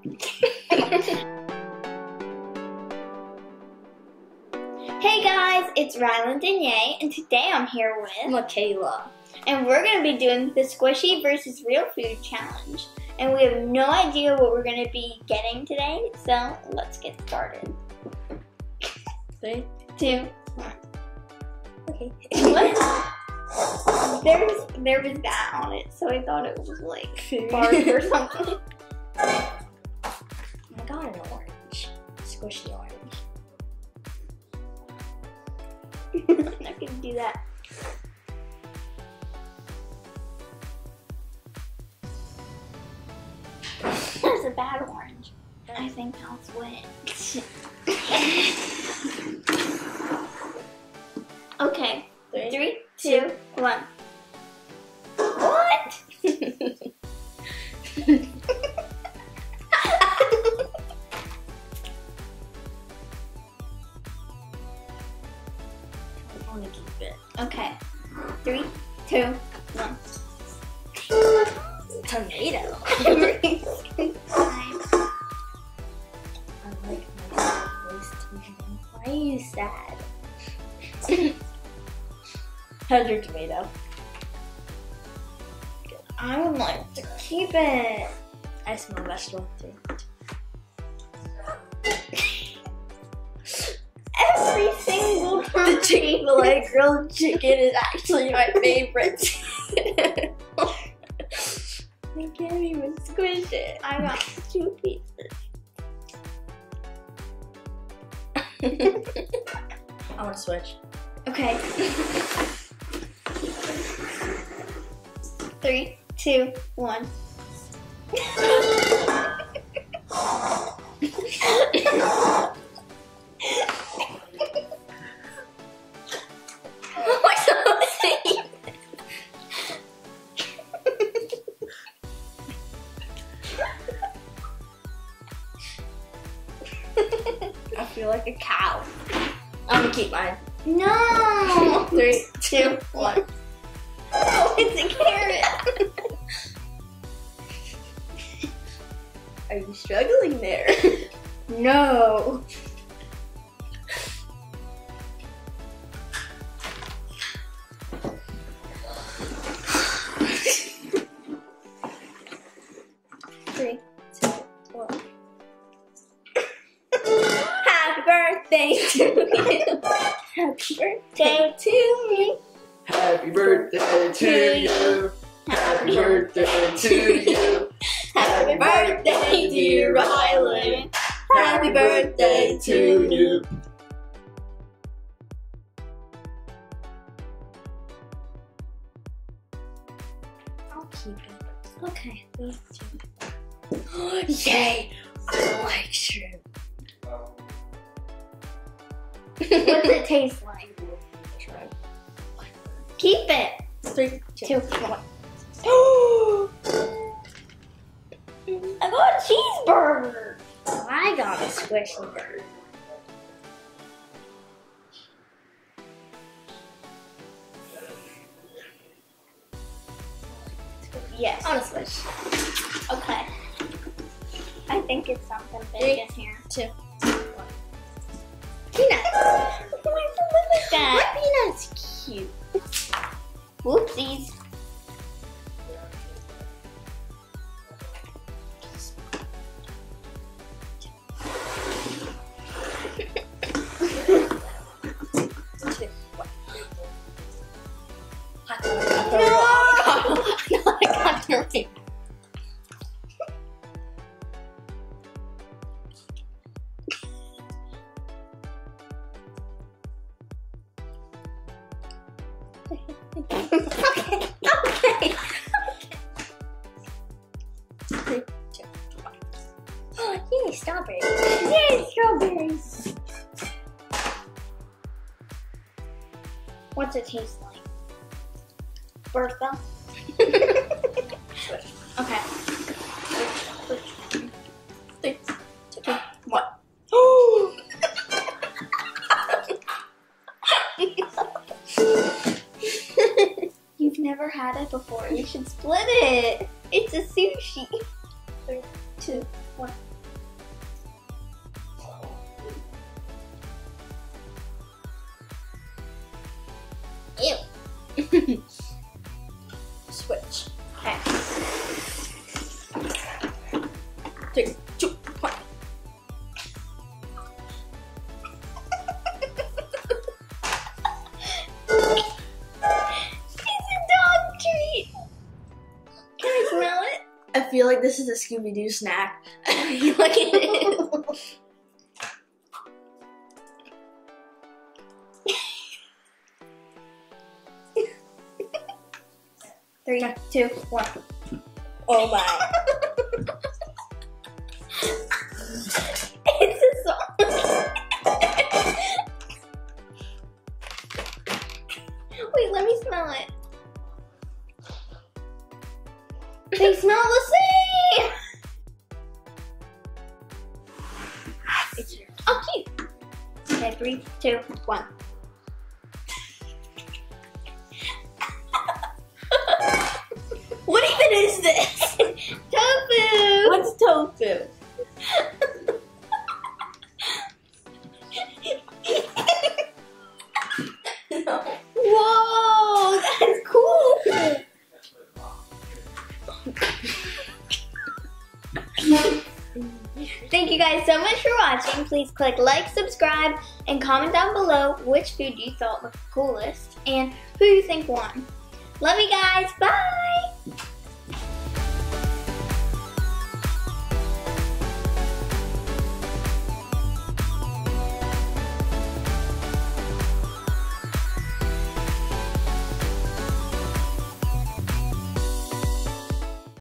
Hey guys, it's Rilyn Dinyae, and today I'm here with Michaela. And we're going to be doing the squishy versus real food challenge. And we have no idea what we're going to be getting today, so let's get started. 3, 2, 1. Okay. What? There was that on it, so I thought it was like bark or something. I got an orange. Squishy orange. I'm not going to do that. That's a bad orange. I think I'll win. Okay. 3, 2, 1. What? I want to keep it. Okay. 3, 2, 1. Tomato. I like my voice tomato. Why are you sad? How's your tomato? I would like to keep it. I smell vegetable too. Every single time. The Chick-fil-A grilled chicken is actually my favorite. I can't even squish it. I got 2 pieces. I want to switch. Okay. 3, 2, 1. I feel like a cow. I'm gonna keep mine. No! 3, 2, 1. Oh, it's a carrot. Are you struggling there? No. Three, 2, 1. Happy birthday to you. Happy birthday to me. Happy birthday to you. Happy birthday to you. Happy birthday, dear Rilyn. Happy birthday to you. I'll keep it. Okay. 3, 2, 1. Yay! I like shrimp. What's it taste like? Shrimp. Keep it. 3, 2, 1. I got a cheeseburger. I got a squishy bird. Yes. On a switch. Okay. I think it's something big 3, in here. 2, 1. Peanuts. Why do you look like My that? peanut's cute. Whoopsies. Okay. Yay, strawberries. Yay, strawberries. What's it taste like? Bertha? Okay. 3, 2, 1. You've never had it before. You should split it. It's a sushi. 3, 2, 1. 3, 2, 1. It's a dog treat. Can I smell it? I feel like this is a Scooby-Doo snack. Look at it. 3, 2, 1. Oh my. It's a song. Wait, let me smell it. They smell the same. It's yours. Oh, cute. Okay, 3, 2, 1. What even is this? Tofu. What's tofu? No. Whoa, that's cool. Thank you guys so much for watching. Please click like, subscribe, and comment down below which food you thought was the coolest and who you think won. Love you guys. Bye.